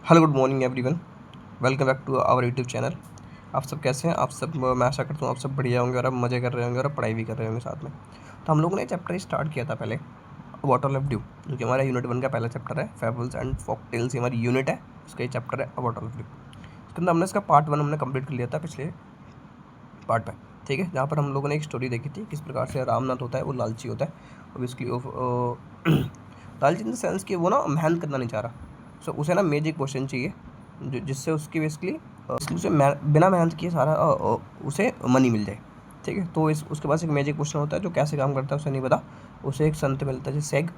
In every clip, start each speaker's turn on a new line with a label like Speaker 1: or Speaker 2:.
Speaker 1: Hello good morning everyone. Welcome back to our YouTube channel. आप सब कैसे हैं? आप सब, मैं आशा करता हूँ आप सब बढ़िया होंगे और आप मज़े कर रहे होंगे और पढ़ाई भी कर रहे होंगे साथ में। तो हम लोगों ने चैप्टर स्टार्ट किया था पहले, बॉटल ऑफ ड्यू, जो कि हमारा यूनिट 1 का पहला चैप्टर है। फेबल्स एंड फॉकटेल्स हमारी यूनिट है, उसका ये चैप्टर है बॉटल ऑफ ड्यू। उसके अंदर हमने इसका पार्ट 1 हमने कंप्लीट कर लिया था पिछले पार्ट में, ठीक है, जहाँ पर हम लोगों ने एक स्टोरी देखी थी किस प्रकार से रामनाथ होता है वो लालची होता है। ऑब्वियसली लालची इन द सेंस कि वो ना मेहनत करना नहीं चाह रहा। सो उसे ना मैजिक क्वेश्चन चाहिए जो जिससे उसकी बेसिकली उसे बिना मेहनत किए सारा उसे मनी मिल जाए, ठीक है। तो इस उसके पास एक मैजिक क्वेश्चन होता है जो कैसे काम करता है उसे नहीं पता। उसे एक संत मिलता है जिससे सेग,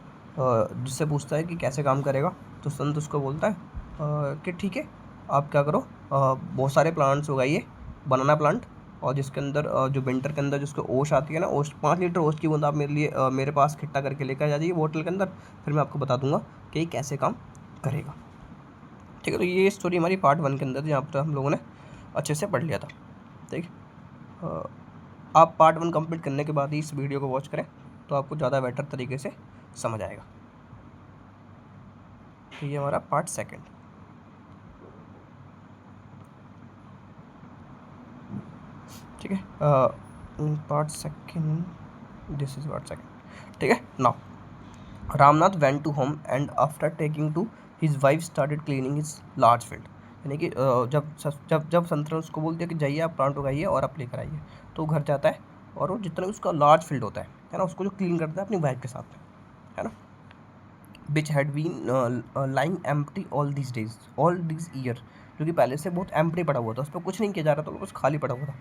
Speaker 1: जिससे पूछता है कि कैसे काम करेगा। तो संत उसको बोलता है कि ठीक है, आप क्या करो, बहुत सारे प्लांट्स उगाइए, बनाना प्लांट, और जिसके अंदर जो विंटर के अंदर जिसको ओश आती है ना, ओश 5 लीटर ओश की बूंद आप मेरे लिए मेरे पास इकट्ठा करके लेकर जा जाइए बोतल के अंदर, फिर मैं आपको बता दूंगा कि ये कैसे काम करेगा, ठीक है। तो ये स्टोरी हमारी पार्ट 1 के अंदर थी, यहाँ पर हम लोगों ने अच्छे से पढ़ लिया था, ठीक है। आप पार्ट 1 कंप्लीट करने के बाद ही इस वीडियो को वॉच करें तो आपको ज़्यादा बेटर तरीके से समझ आएगा। तो ये हमारा पार्ट 2, ठीक है। पार्ट 2, दिस इज पार्ट 2, ठीक है। Now Ramnath went to home and after taking to his wife started cleaning his large field. यानी कि जब संतरा उसको बोल दिया कि जाइए आप प्लांट उगाइए और आप लेकर आइए, तो वो घर जाता है और वो जितना उसका लार्ज फील्ड होता है ना, उसको जो क्लीन करता है अपनी वाइफ के साथ में, है ना, which had been lying empty all this year, जो कि पहले से बहुत एम्प्टी पड़ा हुआ था, उस पर कुछ नहीं किया जा रहा था, बस खाली पड़ा हुआ था।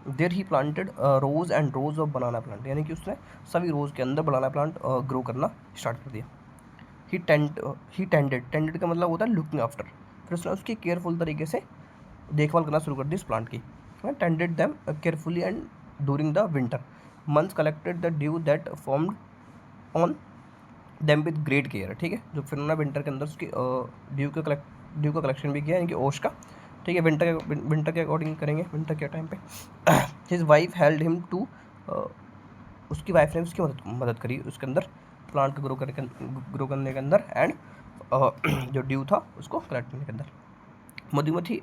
Speaker 1: There he planted rows and rows of banana plant, यानी कि उसने सभी रोज के अंदर बनाना प्लांट ग्रो करना स्टार्ट कर दिया। ही टेंडेड का मतलब होता है लुकिंग आफ्टर। फिर उसने उसकी केयरफुल तरीके से देखभाल करना शुरू कर दी इस प्लांट की। Tended them carefully and during the winter months collected the due that formed on them with great care, ठीक है। जो फिर उन्होंने विंटर के अंदर उसकी ड्यू का कलेक्शन भी किया, यानी कि ओश का, ठीक है। विंटर के अकॉर्डिंग करेंगे, विंटर के टाइम पे his wife held him too, उसकी वाइफ ने उसकी मदद करी उसके अंदर प्लांट को ग्रो करने के अंदर, एंड जो ड्यू था उसको कलेक्ट करने के अंदर। Madhumati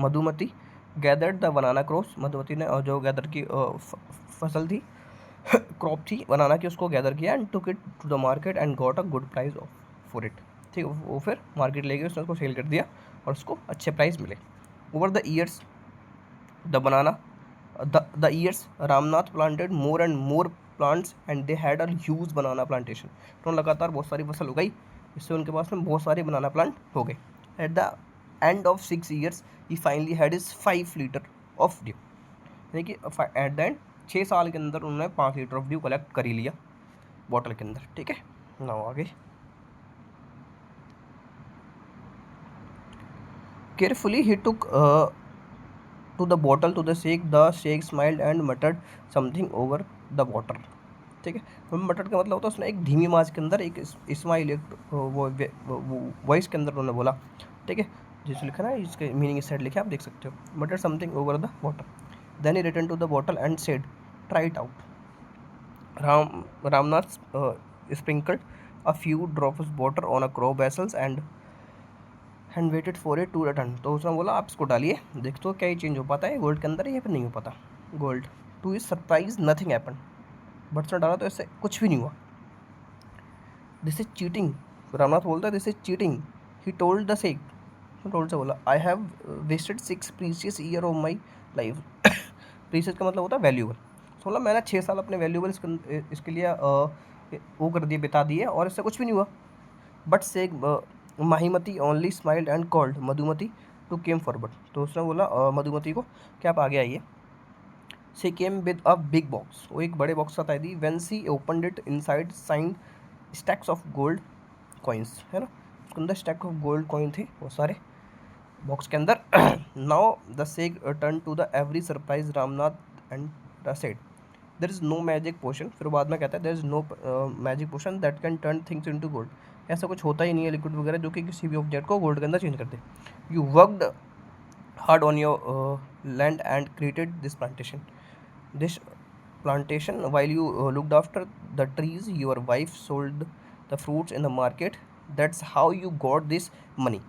Speaker 1: Madhumati gathered the banana crops, Madhumati ने जो गैदर की फसल थी, क्रॉप थी बनाना की, उसको गैदर किया and took it to the market and got a good price for it, ठीक है। वो फिर मार्केट ले गए, उसने उसको सेल कर दिया और उसको अच्छे प्राइस मिले। Over the years the banana the years Ramnath planted more and more plants and they had a huge banana plantation। तो लगातार बहुत सारी फसल उगाई, इससे उनके पास में बहुत सारे बनाना प्लांट हो गए। At the end of 6 years he finally had his 5 litre of due, यानी कि एट द एंड 6 साल के अंदर उन्होंने 5 लीटर ऑफ ड्यू कलेक्ट कर ही लिया बॉटल के अंदर, ठीक है। ना आगे carefully he took to the bottle to the sheikh smiled and muttered something over the water, ठीक है। तो मटट का मतलब होता है उसने एक धीमी आवाज के अंदर एक स्माइल, एक वो वॉइस के अंदर उन्होंने बोला, ठीक है। जिसको लिखा ना, इसके मीनिंग इस साइड लिखे आप देख सकते हो, muttered something over the water, then he return to the bottle and said try it out. Ramnath sprinkled a few drops of water on a crop vessels and waited for it to return। तो उसने बोला आप इसको डालिए, देख तो क्या ही change हो पाता है गोल्ड के अंदर या फिर नहीं हो पाता। Gold two is surprise nothing happen, but उसने डाला तो इससे कुछ भी नहीं हुआ। दिस इज चीटिंग, रामनाथ बोलता है this is cheating. He told the sheikh, told से बोला I have wasted 6 precious year of my life. Precious का मतलब होता है वैल्यूबल। तो बोला मैंने 6 साल अपने वैल्यूबल इसके लिए वो कर दिए, बिता दिए और इससे कुछ भी नहीं हुआ। बट से Mahimati only smiled and called Madhumati to came forward. तो उसने बोला मधुमती को कि आप आगे आइए। She came with a big box, वो एक बड़े बॉक्स साथ आई थी। When she opened it inside shined stacks of gold coins, है ना, उसके अंदर स्टैक ऑफ गोल्ड कॉइन थे बहुत सारे बॉक्स के अंदर। Now the sheikh turn to the every surprise Ramnath and the said there is no magic potion. फिर बाद में कहता है there is no magic potion that can turn things into gold. ऐसा कुछ होता ही नहीं है लिक्विड वगैरह जो कि किसी भी ऑब्जेक्ट को गोल्ड के अंदर चेंज कर दे। You worked hard on your land and created this plantation while you looked after the trees, your wife sold the fruits in the market, that's how you got this money।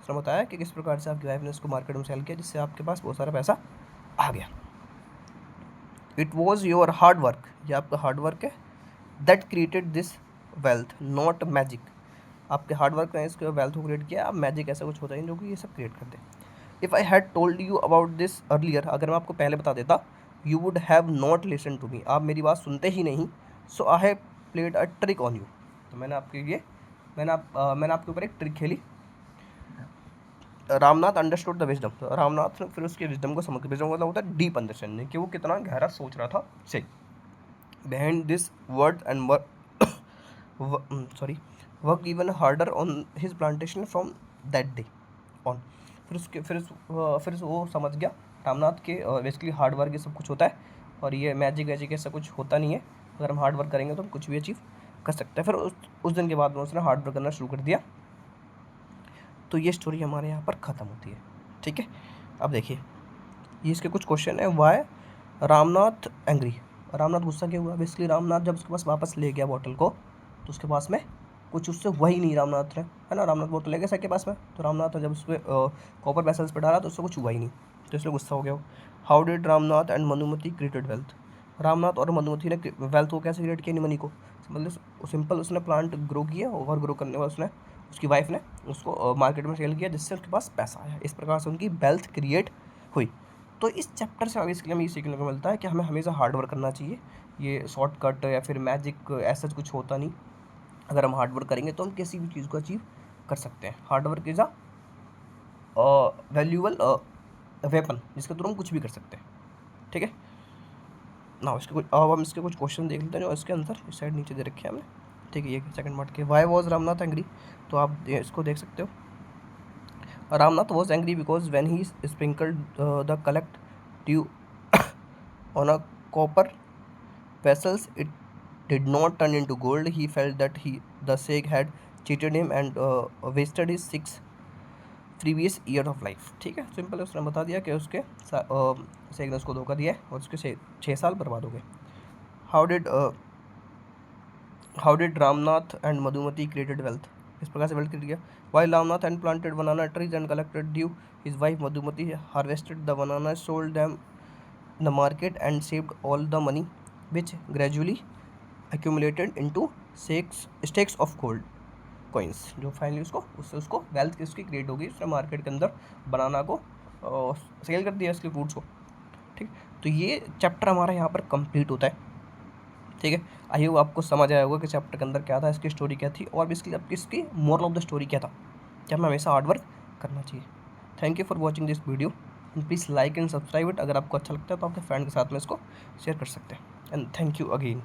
Speaker 1: उसने बताया कि किस प्रकार से आपकी wife ने इसको market में सेल किया जिससे आपके पास बहुत सारा पैसा आ गया। It was your hard work, ये आपका हार्ड वर्क है, that created this wealth not magic, आपके हार्ड वर्क ने इसको वेल्थ को क्रिएट किया, अब मैजिक ऐसा कुछ होता है जो कि ये सब क्रिएट कर दे। If I had told you about this earlier, अगर मैं आपको पहले बता देता, you would have not listen to me, आप मेरी बात सुनते ही नहीं। So I have played a trick on you, तो मैंने आपके लिए मैंने आपके ऊपर एक ट्रिक खेली। रामनाथ अंडरस्टूड द विजडम, तो रामनाथ ने फिर उसके विजडम को समझ, विजडम मतलब होता है डीप अंडरस्टैंडिंग, कि वो कितना गहरा सोच रहा था सही। Behind this word and work even harder on his plantation from that day on. फिर वो समझ गया रामनाथ के बेसिकली हार्ड वर्क ये सब कुछ होता है, और ये मैजिक वैजिक ऐसा कुछ होता नहीं है, अगर हम हार्ड वर्क करेंगे तो हम कुछ भी अचीव कर सकते हैं। फिर उस दिन के बाद में उसने हार्ड वर्क करना शुरू कर दिया। तो ये स्टोरी हमारे यहाँ पर ख़त्म होती है। ठीक है, अब देखिए ये इसके कुछ क्वेश्चन है। वाई रामनाथ एंग्री, रामनाथ गुस्सा क्यों हुआ? बेसिकली रामनाथ जब उसके पास वापस ले गया बॉटल को, तो उसके पास में कुछ उससे वही नहीं रामनाथ ने, है ना, रामनाथ बोतल ले गया सबके पास में, तो रामनाथ जब उसके कॉपर वेसल्स पे डाला तो उससे कुछ हुआ ही नहीं, तो इसलिए गुस्सा हो गया। How did Ramnath and Madhumati created wealth, Ramnath और मधुमती ने वेल्थ को कैसे क्रिएट किया, मनी को, मतलब सिंपल उसने प्लांट ग्रो किया, ओवर ग्रो करने के बाद उसने, उसकी वाइफ ने उसको मार्केट में सेल किया जिससे उसके पास पैसा आया, इस प्रकार से उनकी वेल्थ क्रिएट हुई। तो इस चैप्टर से आगे हमें ये सीखने को मिलता है कि हमें हमेशा हार्ड वर्क करना चाहिए, ये शॉर्टकट या फिर मैजिक ऐसा कुछ होता नहीं, अगर हम हार्ड वर्क करेंगे तो हम किसी भी चीज़ को अचीव कर सकते हैं। Hard work is a valuable weapon जिसके थ्रू हम कुछ भी कर सकते हैं। ठीक है ना, इसके कुछ अब हम इसके कुछ क्वेश्चन देख लेते हैं जो इसके आंसर इस साइड नीचे दे रखे हैं हमने। ठीक है, ये सेकंड पार्ट के वाई वॉज रामनाथ एंग्री, तो आप इसको देख सकते हो। Ramnath was angry because when he sprinkled the collect dew on a copper vessels, it did not turn into gold. He felt that the sheikh had cheated him and wasted his 6 previous year of life. ठीक है, simple उसने बता दिया कि उसके शेख ने उसको धोखा दिया है और उसके 6 साल बर्बाद हो गए। How did Ramnath and Madhumati created wealth? इस प्रकार से वेल्थ क्रिएट किया। While Ramnath and planted banana trees and collected dew, his wife Madhumati harvested the bananas, sold them in the market and saved all the money, which gradually accumulated into stakes of gold coins, जो finally उसको wealth किसकी create होगी, उसने market के अंदर बनाना को cell कर दिया, इसके फ्रूट्स को। ठीक, तो ये चैप्टर हमारा यहाँ पर कंप्लीट होता है। ठीक है, आई होप आपको समझ आया होगा कि चैप्टर के अंदर क्या था, इसकी स्टोरी क्या थी, और बेसिकली आपकी इसकी मोरल ऑफ द स्टोरी क्या था, कि हमें हमेशा हार्ड वर्क करना चाहिए। Thank you for watching this video and please like and subscribe it. अगर आपको अच्छा लगता है तो आपके फ्रेंड के साथ में इसको शेयर कर सकते हैं। And thank you again.